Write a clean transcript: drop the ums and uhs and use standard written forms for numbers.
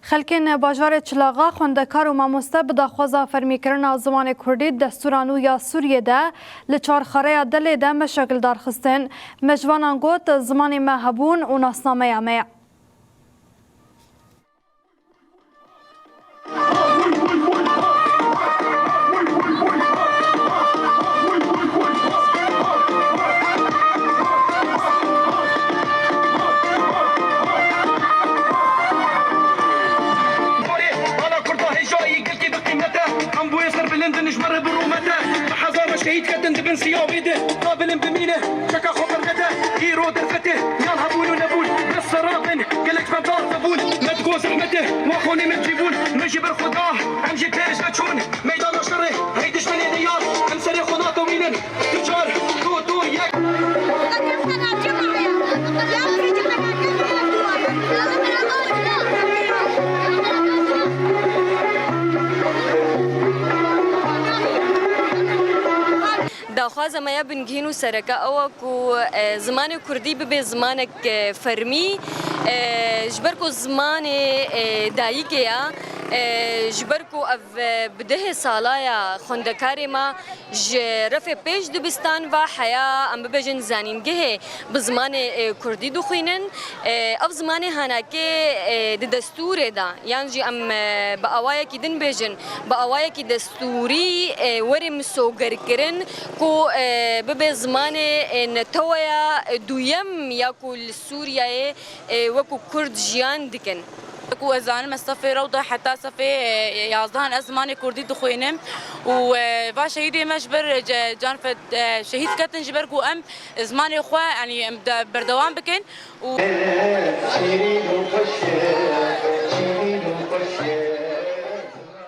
خلکین باجار چلاغا خوندکار و مامۆستا bi daxwaza fermîkirina zimanê Kurdî destûran û ya Sûriyê de li çarxareya Dilê de me şekildar xistin. Mejvanan got zimanê me hebûn û nasnameya me ye. نجمر برومته حزام شهيد كدن دبن سيابيده قابل بمينه شكا خبر غدا هيرو درفته ينهبون ونبون بالصراطن قالك فضار زبون ما تقول زحمته واخوني ما تجيبون نجيب الخداه امجي بيش بتشون ميدان الشر هيدش من ديار امسري خداته ومينن تجار تو ياك داخوازه ما بنگهین و سرکه او کو زمان کردی به زمانک فرمی جبرکو زمان دایکه جبرکو اف بده سالایا خوندکاری ما جرف پیش دبستان و حیا ام ببجن زانینگه بزمان کردی دخینن اف زمان هناکه دستور دا یعنی جی ام با آوایا کی دن بجن با آوایا کی دستوری ورم سوگر کرن کو به زمان نتویا دویم یا کل سوریه وکو کرد جیان دکن کو زان مصطفی روضه حتى صفي يازدان ازماني كردي دخوينم و با شهيدي مجبر جان فد شهيد كتن جبر كو ام زماني خو يعني بردوام بكن و